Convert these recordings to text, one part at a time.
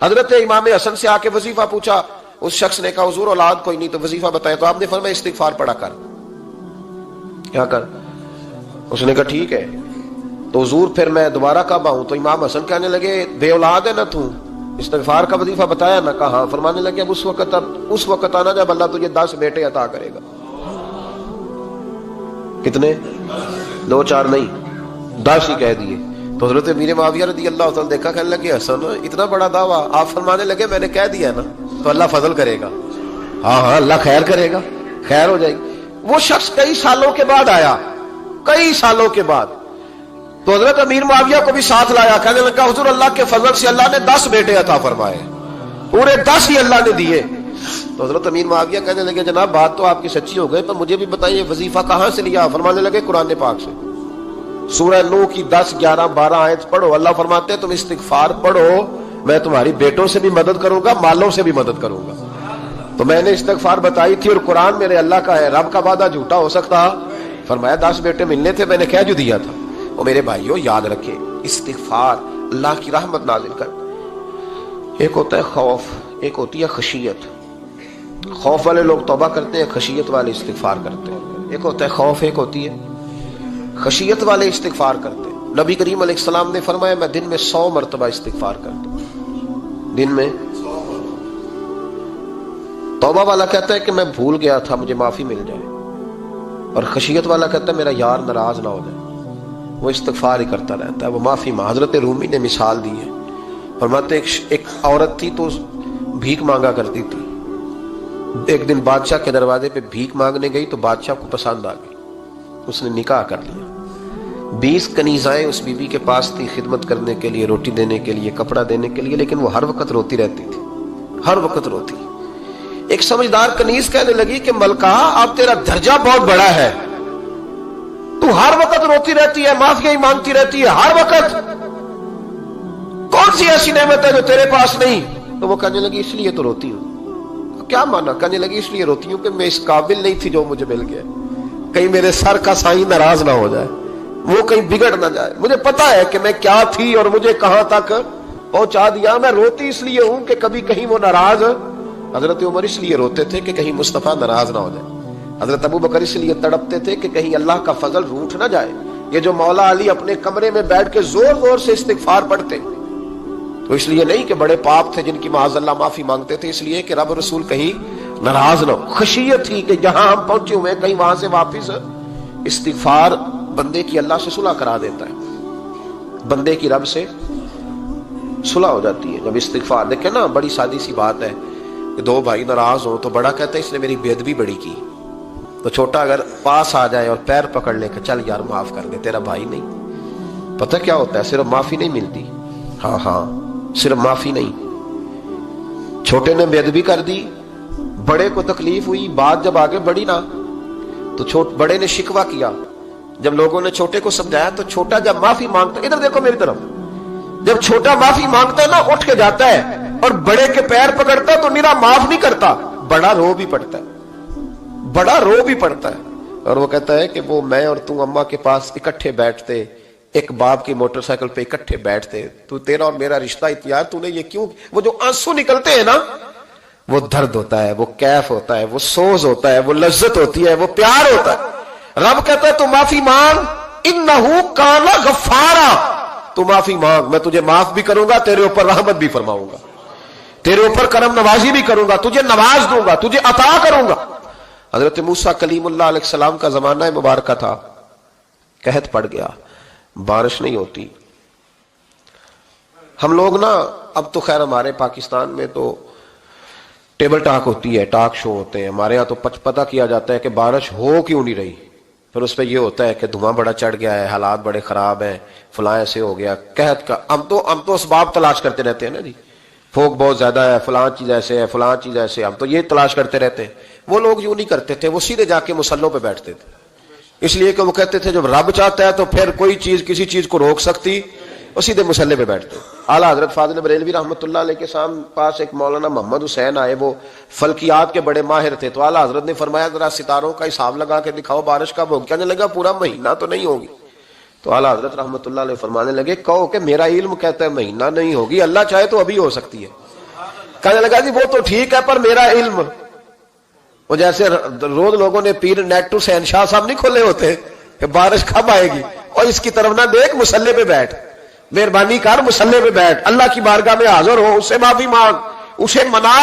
حضرت امام حسن سے آ کے وظیفہ پوچھا، اس شخص نے کہا حضور اولاد کوئی نہیں تو وظیفہ بتائے، تو آپ نے فرمایا استغفار پڑھا کر، کیا کر؟ اس نے کہا ٹھیک ہے۔ تو حضور پھر میں دوبارہ کب آؤں؟ تو امام حسن کہنے لگے بے اولاد ہے نا تو، استغفار کا وظیفہ بتایا نا؟ کہا ہاں۔ فرمانے لگے اب اس وقت آنا جب اللہ تجھے 10 بیٹے عطا کرے گا۔ کتنے؟ 2 4 نہیں، 10 ہی کہہ دیے۔ تو حضرت امیر معاویہ رضی اللہ تعالیٰ دیکھا، کہنے لگے حسن اتنا بڑا دعویٰ؟ آپ فرمانے لگے میں نے کہہ دیا نا تو اللہ فضل کرے گا، ہاں ہاں اللہ خیر کرے گا، خیر ہو جائے گی۔ وہ شخص کئی سالوں کے بعد آیا، کئی سالوں کے بعد، تو حضرت امیر معاویہ کو بھی ساتھ لایا، کہنے لگا حضور اللہ کے فضل سے اللہ نے 10 بیٹے عطا فرمائے، پورے 10 ہی اللہ نے دیے۔ تو حضرت امیر معاویہ کہنے لگے جناب بات تو آپ کی سچی ہو گئی، پر مجھے بھی بتائیے وظیفہ کہاں سے لیا؟ فرمانے لگے قرآن پاک سے، سورہ نوح کی 10 11 12 آیت پڑھو۔ اللہ فرماتے ہیں تم استغفار پڑھو، میں تمہاری بیٹوں سے بھی مدد کروں گا، مالوں سے بھی مدد کروں گا۔ تو میں نے استغفار بتائی تھی، اور قرآن میرے اللہ کا ہے، رب کا وعدہ جھوٹا ہو سکتا؟ فرمایا 10 بیٹے ملنے تھے، میں نے کہہ جو دیا تھا۔ اور میرے بھائیوں یاد رکھیں، استغفار اللہ کی رحمت نازل کر۔ ایک ہوتا ہے خوف، ایک ہوتی ہے خشیت۔ خوف والے لوگ توبہ کرتے ہیں، خشیت والے استغفار کرتے ہیں۔ ایک ہوتا ہے خوف، ایک ہوتی ہے خشیت والے استغفار کرتے ہیں۔ نبی کریم علیہ السلام نے فرمایا میں دن میں 100 مرتبہ استغفار کرتا ہوں، دن میں۔ توبہ والا کہتا ہے کہ میں بھول گیا تھا، مجھے معافی مل جائے، اور خشیت والا کہتا ہے میرا یار ناراض نہ ہو جائے، وہ استغفار ہی کرتا رہتا ہے، وہ معافی حضرت رومی نے مثال دی ہے، فرماتے ایک عورت تھی تو بھیک مانگا کرتی تھی، ایک دن بادشاہ کے دروازے پہ بھیک مانگنے گئی تو بادشاہ کو پسند آ گئی، اس نے نکاح کر لیا۔ 20 کنیزائیں اس بی بی کے پاس تھی خدمت کرنے کے لیے، روٹی دینے کے لیے، کپڑا دینے کے لیے، لیکن وہ ہر وقت روتی رہتی تھی، ہر وقت روتی۔ ایک سمجھدار کنیز کہنے لگی کہ ملکہ اب تیرا درجہ بہت بڑا ہے، تو ہر وقت روتی رہتی ہے، معافیاں ہی مانگتی رہتی ہے ہر وقت، کون سی ایسی نعمت ہے جو تیرے پاس نہیں؟ تو وہ کہنے لگی اس لیے تو روتی ہوں۔ کیا مانا؟ کہنے لگی اس لیے روتی ہوں کہ میں اس قابل نہیں تھی جو مجھے مل گیا، کہیں میرے سر کا سائیں ناراض نہ ہو جائے، وہ کہیں بگڑ نہ جائے، مجھے پتا ہے کہ میں کیا تھی اور مجھے کہاں تک پہنچا دیا، میں روتی اس لیے ہوں کہ کبھی کہیں وہ ناراض۔ حضرت عمر اس لیے روتے تھے کہ کہیں مصطفیٰ ناراض نہ ہو جائے، حضرت ابو بکر اس لیے تڑپتے تھے کہ کہیں اللہ کا فضل روٹھ نہ جائے۔ یہ جو مولا علی اپنے کمرے میں بیٹھ کے زور زور سے استغفار پڑھتے تو اس لیے نہیں کہ بڑے پاپ تھے جن کی معاذ اللہ معافی مانگتے تھے، اس لیے کہ رب رسول کہیں ناراض نہ ہو۔ خشیت تھی کہ جہاں ہم پہنچے ہوئے کہیں وہاں سے واپس۔ استغفار بندے کی اللہ سے صلح کرا دیتا ہے، بندے کی رب سے صلح ہو جاتی ہے جب استغفار۔ دیکھیں نا بڑی سادی سی بات ہے کہ 2 بھائی ناراض ہوں تو بڑا کہتا ہے اس نے میری بے ادبی بڑی کی، تو چھوٹا اگر پاس آ جائے اور پیر پکڑ لے کہ چل یار معاف کر دے، تیرا بھائی نہیں۔ پتہ کیا ہوتا ہے؟ صرف معافی نہیں ملتی، ہاں صرف معافی نہیں، چھوٹے نے بے ادبی کر دی، بڑے کو تکلیف ہوئی، بات جب آگے بڑھی نا تو بڑے نے شکوہ کیا، جب لوگوں نے چھوٹے کو سمجھایا تو چھوٹا جب معافی مانگتا، ادھر دیکھو میری طرف، جب چھوٹا معافی مانگتا ہے نا اٹھ کے جاتا ہے اور بڑے کے پیر پکڑتا تو میرا معاف نہیں کرتا، بڑا رو بھی پڑتا ہے، بڑا رو بھی پڑتا ہے، اور وہ کہتا ہے کہ وہ میں اور تم اماں کے پاس اکٹھے بیٹھتے، ایک باپ کی موٹر سائیکل پہ اکٹھے بیٹھتے، تو تیرا اور میرا رشتہ اتیار تو نے یہ کیوں؟ وہ جو آنسو نکلتے ہیں نا وہ درد ہوتا ہے، وہ کیف ہوتا ہے، وہ سوز ہوتا ہے، وہ لذت ہوتی ہے، وہ پیار ہوتا ہے۔ رب کہتا ہے تو معافی مانگ، انہو کان غفارا، تو معافی مانگ، میں تجھے معاف بھی کروں گا، تیرے اوپر رحمت بھی فرماؤں گا، تیرے اوپر کرم نوازی بھی کروں گا، تجھے نواز دوں گا، تجھے عطا کروں گا۔ حضرت موسیٰ کلیم اللہ علیہ السلام کا زمانہ مبارکہ تھا، قحط پڑ گیا، بارش نہیں ہوتی۔ ہم لوگ نا اب تو خیر ہمارے پاکستان میں تو ٹیبل ٹاک ہوتی ہے، ٹاک شو ہوتے ہیں، ہمارے ہاں تو پتہ کیا جاتا ہے کہ بارش ہو کیوں نہیں رہی، پھر اس پہ یہ ہوتا ہے کہ دھواں بڑا چڑھ گیا ہے، حالات بڑے خراب ہیں، فلاں ایسے ہو گیا، قحط کا۔ ہم تو اسباب تلاش کرتے رہتے ہیں نا جی، پھوک بہت زیادہ ہے، فلاں چیز ایسے ہے، فلاں چیز ایسے، ہم تو یہ تلاش کرتے رہتے ہیں۔ وہ لوگ یوں نہیں کرتے تھے، وہ سیدھے جا کے مسلوں پہ بیٹھتے تھے، اس لیے کہ وہ کہتے تھے جب رب چاہتا ہے تو پھر کوئی چیز کسی چیز کو روک سکتی، وہ سیدھے مسلے پہ بیٹھتے۔ اعلیٰ حضرت فاضل بریلوی رحمۃ اللہ علیہ کے پاس ایک مولانا محمد حسین آئے، وہ فلکیات کے بڑے ماہر تھے، تو اعلیٰ حضرت نے فرمایا ذرا ستاروں کا حساب لگا کے دکھاؤ بارش کب ہوگی؟ کہنے لگا پورا مہینہ تو نہیں ہوگی۔ تو اعلیٰ حضرت رحمۃ اللہ علیہ فرمانے لگے کہو کہ میرا علم کہتا ہے مہینہ نہیں ہوگی، اللہ چاہے تو ابھی ہو سکتی ہے۔ کہنے لگا جی وہ تو ٹھیک ہے پر میرا علم، وہ جیسے روز لوگوں نے پیر نیٹ ٹو شہنشاہ صاحب نہیں کھولے ہوتے کہ بارش کب آئے گی، اور اس کی طرف نہ دیکھ، مصلے پہ بیٹھ، مہربانی کر مصلے پہ بیٹھ، اللہ کی بارگاہ میں حاضر ہو، اس سے معافی مانگ، اسے منا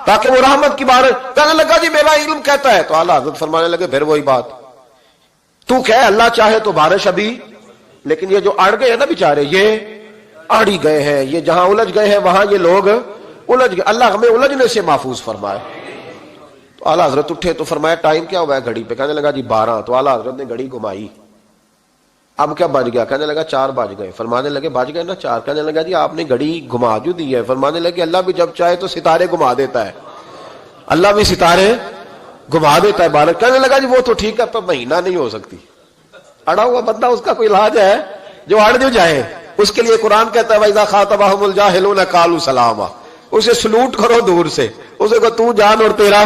تاکہ وہ رحمت کی بارش۔ کہنے لگا جی میرا علم کہتا ہے۔ تو اعلیٰ حضرت فرمانے لگے پھر وہی بات، تو کہے اللہ چاہے تو بارش ابھی، لیکن یہ جو اڑ گئے ہیں نا بیچارے، یہ اڑ ہی گئے ہیں، یہ جہاں الجھ گئے ہیں وہاں یہ لوگ الجھ گئے، اللہ ہمیں الجھنے سے محفوظ فرمائے۔ تو اعلیٰ حضرت اٹھے تو فرمایا ٹائم کیا ہوا ہے گھڑی پہ؟ کہنے لگا جی 12۔ تو اعلیٰ حضرت نے گھڑی گھمائی، اب کیا بج گیا؟ کہنے لگا 4 بج گئے۔ فرمانے لگے بج گئے نا 4؟ کہنے لگا جی آپ نے گھڑی گھما جو دی ہے۔ فرمانے لگے اللہ بھی جب چاہے تو ستارے گھما دیتا ہے، اللہ بھی ستارے گھما دیتا ہے بارش۔ کہنے لگا جی وہ تو ٹھیک ہے پر مہینہ نہیں ہو سکتی۔ اڑا ہوا بندہ، اس کا کوئی علاج ہے جو اڑ جو جائے؟ اس کے لیے قرآن کہتا ہے وَإِذَا خَاطَبَهُمُ الْجَاهِلُونَ قَالُوا سَلَامًا، اسے سلوٹ کرو دور سے، اسے کو تو جان اور تیرا۔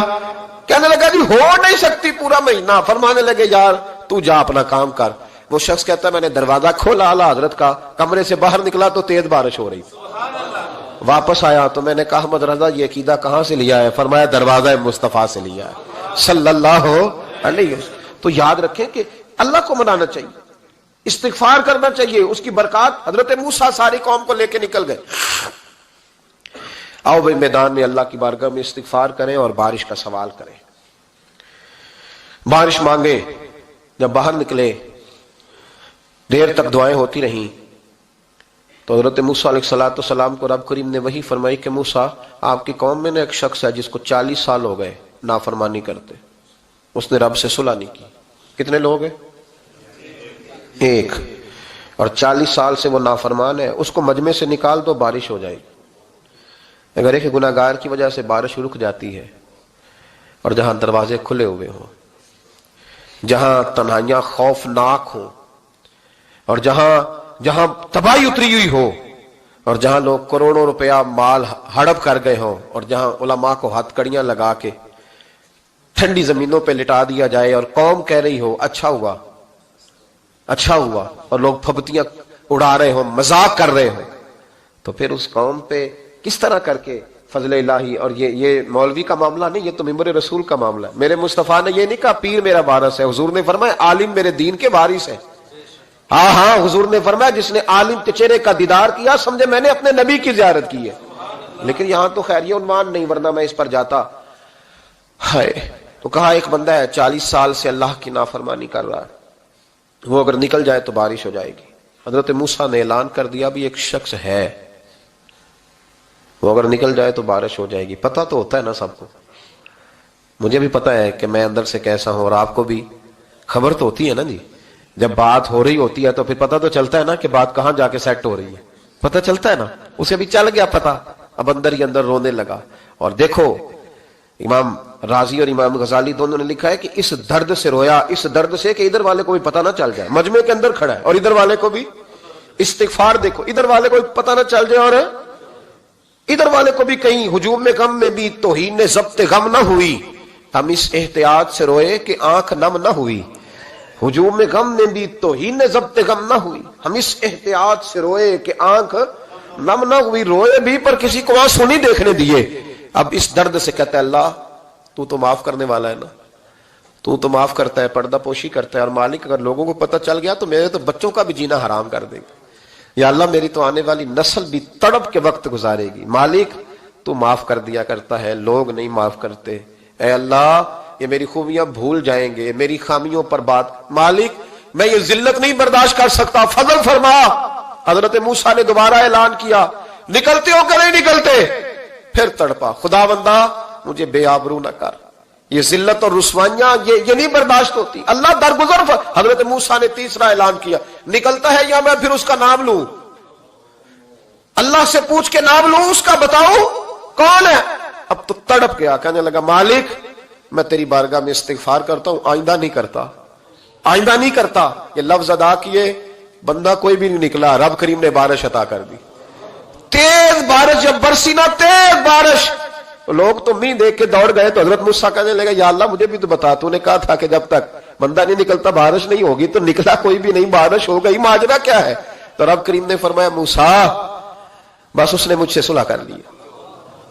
کہنے لگا جی ہو نہیں سکتی پورا مہینہ۔ فرمانے لگے یار تو جا اپنا کام کر۔ وہ شخص کہتا ہے میں نے دروازہ کھولا اعلیٰ حضرت کا، کمرے سے باہر نکلا تو تیز بارش ہو رہی، واپس آیا تو میں نے کہا احمد رضا یہ عقیدہ کہاں سے لیا ہے؟ فرمایا دروازہ مصطفیٰ سے لیا ہے صلی اللہ علیہ وسلم۔ تو یاد رکھیں کہ اللہ کو منانا چاہیے، استغفار کرنا چاہیے، اس کی برکات۔ حضرت موسیٰ ساری قوم کو لے کے نکل گئے۔ آؤ بھائی میدان میں اللہ کی بارگاہ میں استغفار کریں اور بارش کا سوال کریں، بارش مانگے۔ جب باہر نکلے دیر تک دعائیں ہوتی رہیں تو حضرت موسیٰ علیہ السلام کو رب کریم نے وحی فرمائی کہ موسیٰ آپ کی قوم میں نے ایک شخص ہے جس کو 40 سال ہو گئے نافرمانی کرتے، اس نے رب سے صلح نہیں کی۔ کتنے لوگ ہیں؟ ایک، اور 40 سال سے وہ نافرمان ہے، اس کو مجمع سے نکال دو بارش ہو جائے گی۔ اگر ایک گناہگار کی وجہ سے بارش رک جاتی ہے، اور جہاں دروازے کھلے ہوئے ہوں، جہاں تنہائیاں خوفناک ہوں، اور جہاں تباہی اتری ہوئی ہو، اور جہاں لوگ کروڑوں روپیہ مال ہڑپ کر گئے ہوں، اور جہاں علماء کو ہتھ کڑیاں لگا کے ٹھنڈی زمینوں پہ لٹا دیا جائے، اور قوم کہہ رہی ہو اچھا ہوا اچھا ہوا، اور لوگ پھبتیاں اڑا رہے ہوں، مذاق کر رہے ہوں، تو پھر اس قوم پہ کس طرح کر کے فضل الہی۔ اور یہ مولوی کا معاملہ نہیں، یہ تو ممبر رسول کا معاملہ ہے۔ میرے مصطفیٰ نے یہ نہیں کہا پیر میرا وارث ہے، حضور نے فرمایا عالم میرے دین کے وارث ہے۔ ہاں حضور نے فرمایا جس نے عالم کے چہرے کا دیدار کیا سمجھے میں نے اپنے نبی کی زیارت کی ہے۔ لیکن یہاں تو خیر یہ عنوان نہیں، ورنہ میں اس پر جاتا ہے۔ تو کہا ایک بندہ ہے 40 سال سے اللہ کی نافرمانی کر رہا ہے، وہ اگر نکل جائے تو بارش ہو جائے گی۔ حضرت موسیٰ نے اعلان کر دیا بھی ایک شخص ہے، وہ اگر نکل جائے تو بارش ہو جائے گی۔ پتہ تو ہوتا ہے نا سب کو، مجھے بھی پتہ ہے کہ میں اندر سے کیسا ہوں، اور آپ کو بھی خبر تو ہوتی ہے نا جی۔ جب بات ہو رہی ہوتی ہے تو پھر پتہ تو چلتا ہے نا کہ بات کہاں جا کے سیٹ ہو رہی ہے، پتہ چلتا ہے نا۔ اسے بھی چل گیا پتہ، اب اندر ہی اندر رونے لگا۔ اور دیکھو امام رازی اور امام غزالی دونوں نے لکھا ہے کہ اس درد سے رویا، اس درد سے کہ ادھر والے کو بھی پتہ نہ چل جائے، مجمع کے اندر کھڑا ہے اور ادھر والے کو بھی استغفار، دیکھو ادھر والے کو بھی پتہ نہ چل جائے، اور ادھر والے کو بھی کہیں ہجوم میں غم میں بھی توہین ضبط غم نہ ہوئی۔ ہم اس احتیاط سے روئے کہ آنکھ نم نہ ہوئی، ہجوم میں غم میں بھی توہین ضبط غم نہ ہوئی۔ ہم اس احتیاط سے روئے کہ آنکھ نم نہ ہوئی، روئے بھی پر کسی کو آنسو نہیں دیکھنے دیے۔ اب اس درد سے کہتا ہے اللہ تو معاف کرنے والا ہے نا، تو معاف کرتا ہے، پردہ پوشی کرتا ہے، اور مالک اگر لوگوں کو پتہ چل گیا تو میرے تو بچوں کا بھی جینا حرام کر دے گا، یا اللہ میری تو آنے والی نسل بھی تڑپ کے وقت گزارے گی۔ مالک تو معاف کر دیا کرتا ہے، لوگ نہیں معاف کرتے، اے اللہ یہ میری خوبیاں بھول جائیں گے، میری خامیوں پر بات، مالک میں یہ ذلت نہیں برداشت کر سکتا، فضل فرما۔ حضرت موسیٰ نے دوبارہ اعلان کیا نکلتے ہو کہ نہیں نکلتے؟ پھر تڑپا خدا بندہ مجھے بے آبرو نہ کر، یہ ذلت اور رسوائیاں یہ نہیں برداشت ہوتی، اللہ درگزر۔ حضرت موسیٰ نے تیسرا اعلان کیا نکلتا ہے یا میں پھر اس کا نام لوں، اللہ سے پوچھ کے نام لوں اس کا، بتاؤ کون ہے؟ اب تو تڑپ گیا، کہنے لگا مالک میں تیری بارگاہ میں استغفار کرتا ہوں، آئندہ نہیں کرتا، آئندہ نہیں کرتا۔ یہ لفظ ادا کیے، بندہ کوئی بھی نہیں نکلا، رب کریم نے بارش عطا کر دی، تیز بارش جب برسی نا، تیز بارش، لوگ تو می دیکھ کے دوڑ گئے تو حضرت موسیٰ کہنے لگا یا اللہ مجھے بھی تو بتا، تو نے کہا تھا کہ جب تک بندہ نہیں نکلتا بارش نہیں ہوگی، تو نکلا کوئی بھی نہیں، بارش ہو گئی، ماجرا کیا ہے؟ تو رب کریم نے فرمایا موسیٰ بس اس نے مجھ سے صلح کر لی،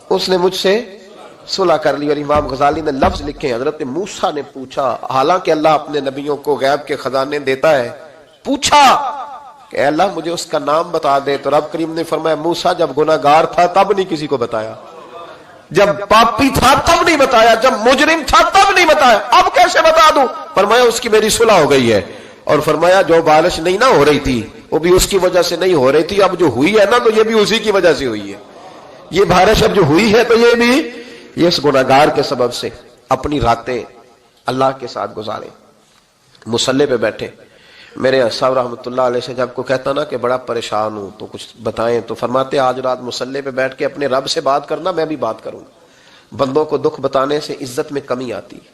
اس نے مجھ سے صلح کر لی۔ اور امام غزالی نے لفظ لکھے، حضرت موسیٰ نے پوچھا، حالانکہ اللہ اپنے نبیوں کو غیب کے خزانے دیتا ہے، پوچھا کہ اے اللہ مجھے اس کا نام بتا دے، تو رب کریم نے فرمایا موسیٰ جب گناہگار تھا تب نہیں کسی کو بتایا، جب پاپی تھا تب نہیں بتایا، جب مجرم تھا تب نہیں بتایا، اب کیسے بتا دوں؟ فرمایا اس کی میری صلح ہو گئی ہے، اور فرمایا جو بارش نہیں نہ ہو رہی تھی وہ بھی اس کی وجہ سے نہیں ہو رہی تھی، اب جو ہوئی ہے نا تو یہ بھی اسی کی وجہ سے ہوئی ہے، یہ بارش اب جو ہوئی ہے تو یہ بھی یہ اس گناہگار کے سبب سے۔ اپنی راتیں اللہ کے ساتھ گزارے، مصلی پہ بیٹھے۔ میرے صاحب رحمۃ اللہ علیہ سے جب کو کہتا نا کہ بڑا پریشان ہوں تو کچھ بتائیں، تو فرماتے آج رات مصلی پہ بیٹھ کے اپنے رب سے بات کرنا، میں بھی بات کروں گا۔ بندوں کو دکھ بتانے سے عزت میں کمی آتی ہے،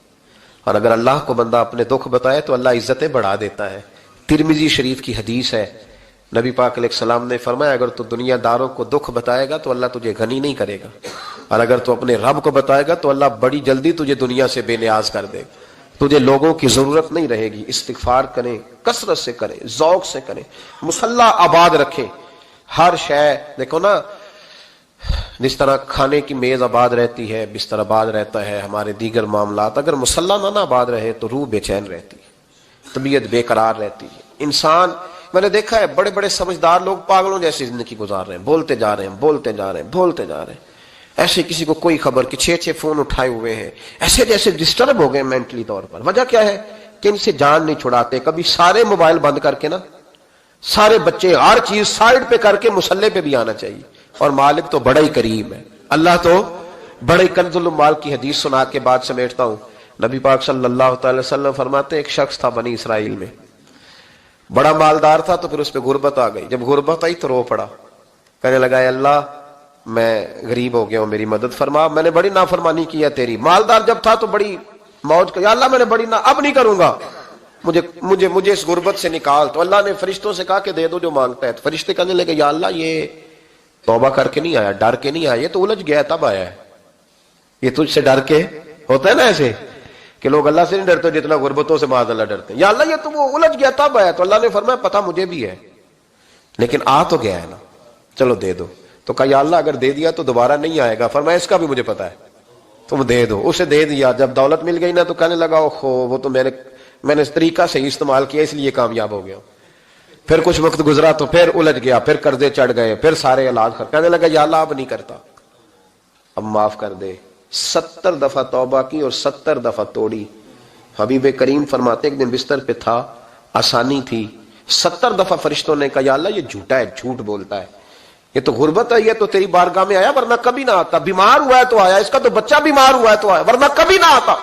اور اگر اللہ کو بندہ اپنے دکھ بتائے تو اللہ عزتیں بڑھا دیتا ہے۔ ترمذی شریف کی حدیث ہے، نبی پاک علیہ السلام نے فرمایا اگر تو دنیا داروں کو دکھ بتائے گا تو اللہ تجھے غنی نہیں کرے گا، اور اگر تو اپنے رب کو بتائے گا تو اللہ بڑی جلدی تجھے دنیا سے بے نیاز کر دے گا، تجھے لوگوں کی ضرورت نہیں رہے گی۔ استغفار کریں، کثرت سے کریں، ذوق سے کریں، مصلی آباد رکھیں، ہر شے دیکھو نا، جس طرح کھانے کی میز آباد رہتی ہے، بستر آباد رہتا ہے، ہمارے دیگر معاملات، اگر مصلی نہ آباد رہے تو روح بے چین رہتی ہے، طبیعت بے قرار رہتی ہے۔ انسان میں نے دیکھا ہے بڑے بڑے سمجھدار لوگ پاگلوں جیسی زندگی گزار رہے ہیں، بولتے جا رہے ہیں، بولتے جا رہے ہیں، بولتے جا رہے ہیں، ایسے کسی کو کوئی خبر کہ 6 فون اٹھائے ہوئے ہیں، ایسے جیسے ڈسٹرب ہو گئے مینٹلی طور پر۔ وجہ کیا ہے کہ ان سے جان نہیں چھڑاتے۔ کبھی سارے موبائل بند کر کے نا، سارے بچے ہر چیز سائڈ پہ کر کے مصلی پہ بھی آنا چاہیے، اور مالک تو بڑا ہی کریم ہے، اللہ تو بڑے کنز المال کی حدیث سنا کے بعد سمیٹتا ہوں۔ نبی پاک صلی اللہ تعالی وسلم فرماتے ایک شخص تھا بنی اسرائیل میں، بڑا مالدار تھا، تو پھر اس پہ غربت آ گئی۔ جب غربت آئی تو رو پڑا، کہنے لگا اے اللہ میں غریب ہو گیا ہوں، میری مدد فرما، میں نے بڑی نافرمانی کی ہے تیری۔ مالدار جب تھا تو بڑی موج کر، یا اللہ میں نے بڑی اب نہیں کروں گا، مجھے اس غربت سے نکال۔ تو اللہ نے فرشتوں سے کہا کہ دے دو جو مانگتا ہے۔ تو فرشتے کہنے لگے یا اللہ یہ توبہ کر کے نہیں آیا، ڈر کے نہیں آیا، یہ تو الجھ گیا تب آیا ہے، یہ تجھ سے ڈر کے ہوتا ہے نا ایسے کہ لوگ اللہ سے نہیں ڈرتے جتنا غربتوں سے معاذ اللہ ڈرتے ہیں۔ یا اللہ یہ تو وہ الجھ گیا تب آیا۔ تو اللہ نے فرمایا پتہ مجھے بھی ہے، لیکن آ تو گیا ہے نا، چلو دے دو۔ تو کہا یا اللہ اگر دے دیا تو دوبارہ نہیں آئے گا۔ فرمایا اس کا بھی مجھے پتا ہے، تم دے دو۔ اسے دے دیا۔ جب دولت مل گئی نا تو کہنے لگا اوہو وہ تو میں نے اس طریقہ سے استعمال کیا اس لیے کامیاب ہو گیا۔ پھر کچھ وقت گزرا تو پھر الجھ گیا، پھر قرضے چڑھ گئے، پھر سارے علاج کر، کہنے لگا یا اللہ اب نہیں کرتا، اب معاف کر دے۔ 70 دفعہ توبہ کی اور 70 دفعہ توڑی۔ حبیب کریم فرماتے ایک دن بستر پہ تھا، آسانی تھی، 70 دفعہ فرشتوں نے کہا یا اللہ یہ جھوٹا ہے، جھوٹ بولتا ہے، یہ تو غربت ہے، یہ تو تیری بارگاہ میں آیا ورنہ کبھی نہ آتا، بیمار ہوا ہے تو آیا، اس کا تو بچہ بیمار ہوا ہے تو آیا ورنہ کبھی نہ آتا۔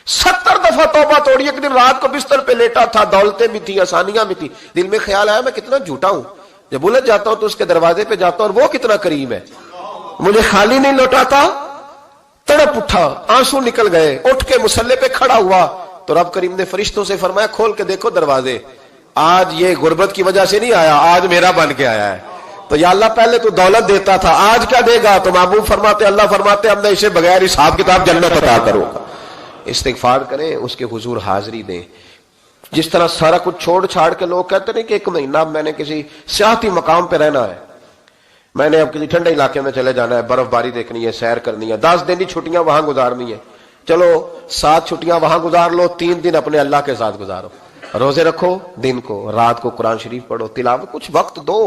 70 دفعہ توبہ توڑی۔ ایک دن رات کو بستر پہ لیٹا تھا، دولتیں بھی تھی، آسانیاں بھی تھی، دل میں خیال آیا میں کتنا جھوٹا ہوں، جب الجھ جاتا ہوں تو اس کے دروازے پہ جاتا ہوں اور وہ کتنا کریم ہے، مجھے خالی نہیں لوٹاتا۔ تڑپ اٹھا، آنسو نکل گئے، اٹھ کے مصلی پہ کھڑا ہوا تو رب کریم نے فرشتوں سے فرمایا کھول کے دیکھو دروازے، آج یہ غربت کی وجہ سے نہیں آیا، آج میرا بن کے آیا ہے۔ تو یا اللہ پہلے تو دولت دیتا تھا، آج کیا دے گا؟ تو محبوب فرماتے اللہ فرماتے اب میں اسے بغیر حساب کتاب جنت عطا کروں گا۔ استغفار کریں، اس کے حضور حاضری دیں۔ جس طرح سارا کچھ چھوڑ چھاڑ کے لوگ کہتے ہیں کہ 1 مہینہ میں نے کسی سیاحتی مقام پہ رہنا ہے، میں نے اب کسی ٹھنڈے علاقے میں چلے جانا ہے، برف باری دیکھنی ہے، سیر کرنی ہے، 10 دن کی چھٹیاں وہاں گزارنی ہے، چلو 7 چھٹیاں وہاں گزار لو، 3 دن اپنے اللہ کے ساتھ گزارو، روزے رکھو، دن کو رات کو قرآن شریف پڑھو، تلاوت، کچھ وقت دو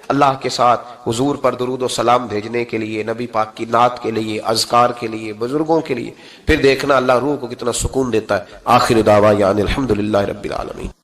اللہ کے ساتھ، حضور پر درود و سلام بھیجنے کے لیے، نبی پاک کی نعت کے لیے، اذکار کے لیے، بزرگوں کے لیے، پھر دیکھنا اللہ روح کو کتنا سکون دیتا ہے۔ آخر دعوانا الحمدللہ رب العالمین۔